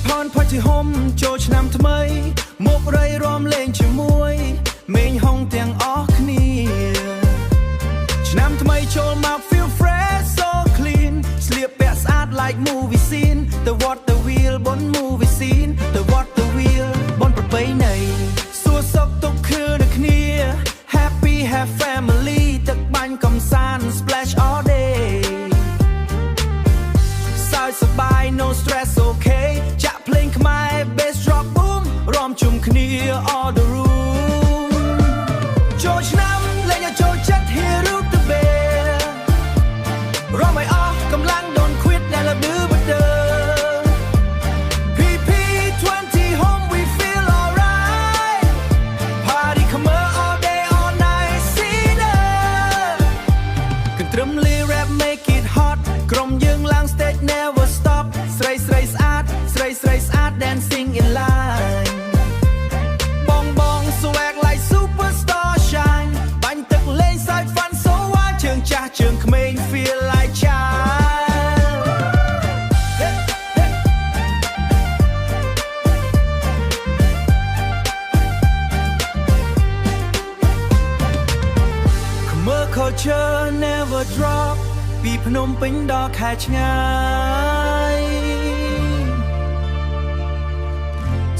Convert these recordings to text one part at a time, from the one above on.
ផនផុចទីហុំចូលឆ្នាំថ្មីមករៃរំលេងជាមួយមេងហុងទាំងអស់គ្នាឆ្នាំថ្មីចូលមក feel fresh so clean ស្លៀកពាក់ស្អាត like movie scene the what the wheel បន movie scene the what the wheel បនប្រពៃណីសួរសុខទុក្ខគឺដូចគ្នា happy have family ទឹកបាញ់កំសាន្ត splash all day សើចសប្បាយ no stress okay ចាក់ភ្លេងខ្មែរ bass drop boom រំជុំគ្នា all the room ចូលឆ្នាំលេងឲ្យចូលចិត្ត here root the bear រំឲ្យអស់កម្លាំង don't quit never do but the PP20 home we feel alright party come all day all night see the កន្ទ្រឹមលី rap make it hot ក្រុមយើងឡើង stage never stop ស្រីស្រីស្អាត ស្រីស្រីស្អាត dancing in line បងបង swag like superstar shine បាញ់ទឹកលេង side fun so wild ជើងចាស់ជើងក្មេង feel like child Khmer culture never drop ពីភ្នំពេញដល់ខេត្តឆ្ងាយ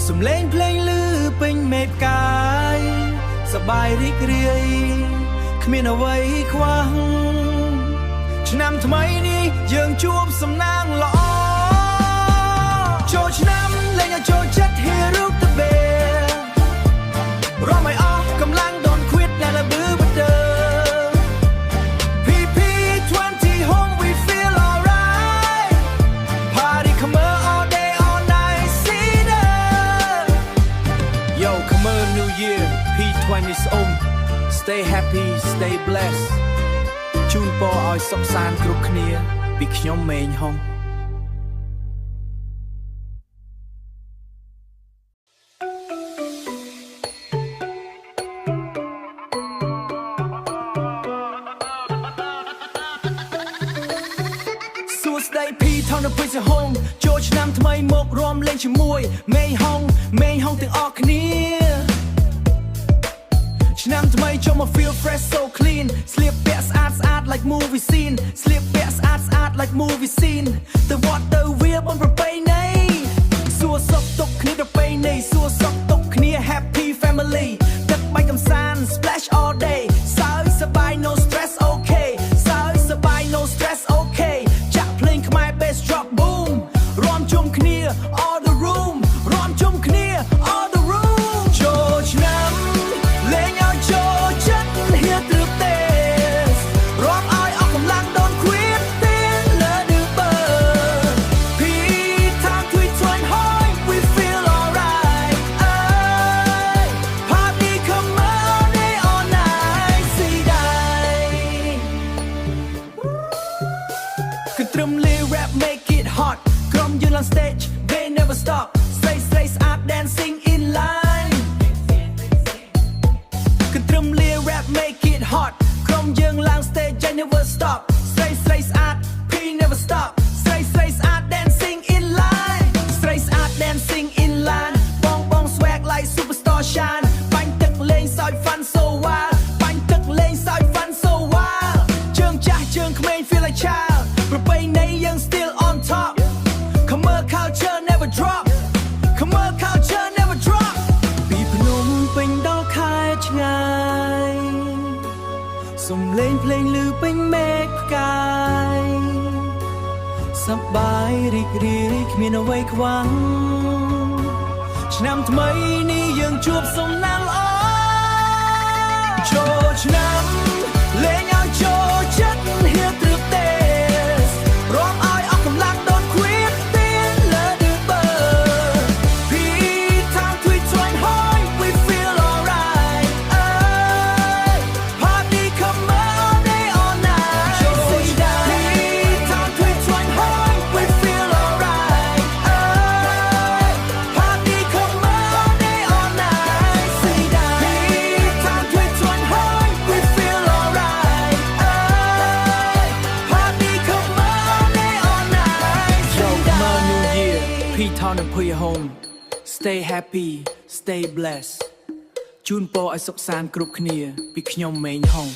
សំឡេងភ្លេងឮពេញមេផ្កាយសប្បាយរីករាយគ្មានអ្វីខ្វះឆ្នាំថ្មីនេះយើងជួបសំណាងល្អចូលឆ្នាំលេងឲ្យចូលចិត្ត here root the bear រំឲ្យអស់កម្លាំង don't quit never do but the PP20 home we feel alright party come all day all night see the Yo come on New Year P20's on stay happy stay blessed ជូនពរឲ្យសុខសាន្តគ្រប់គ្នាពីខ្ញុំមេងហុងសួស្ដី P20 home ចូលឆ្នាំថ្មីមករំលេងជាមួយមេងហុងទាំងអស់គ្នាឆ្នាំថ្មីចូលមក feel fresh so clean ស្លៀកពាក់ស្អាតស្អាត like movie scene ស្លៀកពាក់ស្អាតស្អាត like movie scene ទៅវត្តទៅវាបនប្រពៃណីសួរសុខទុក្ខគ្នាប្រពៃណីសួរសុខទុក្ខគ្នា happy family ទឹកបាញ់កំសាន្ត splash all day សើចសប្បាយ no stress okay សើចសប្បាយ no stress okay ចាក់ភ្លេងខ្មែរ bass drop boom រំជុំគ្នា all the room រំជុំគ្នា all the room ចូលឆ្នាំលេងឲ្យចូលចិត្ត here through this រំឲ្យអស់កម្លាំង don't quit till the new bird P-time tweet join high we feel alright party come all day all night see die កន្ទ្រឹមលី rap make it hot ក្រុមយើងឡើង stage they never stop ស្រីស្រីស្អាត dancing in line កន្ទ្រឹមលី rap make it hot ក្រុមយើងឡើង stage they never stop ស្រីស្រីស្អាត P never stop ស្រីស្រីស្អាត dancing in line ស្រីស្អាត dancing in line បងបង swag like superstar shine បាញ់ទឹកលេងសើច fun so wild បាញ់ទឹកលេងសើច fun so wild ជើងចាស់ជើងក្មេង feel like child ប្រពៃណីយើង still on top Khmer culture never drop Khmer culture never drop ពីភ្នំពេញដល់ខេត្តឆ្ងាយសំឡេងភ្លេងឮពេញមេឃផ្កាយសប្បាយរីករាយគ្មានអ្វីខ្វះឆ្នាំថ្មីនេះយើងជួបសំណាងល្អចូលឆ្នាំលេងឲ្យចូលចិត្ត here through this រំឲ្យអស់កម្លាំង don't quit till the new bird P-time tweet join high we feel alright party come all day all night see that P-time tweet join high we feel alright party come all day all night Town និងភុយហុង Stay happy Stay blessed ជូនពរឲ្យសុខសាន្តគ្រប់គ្នាពីខ្ញុំម៉េងហុង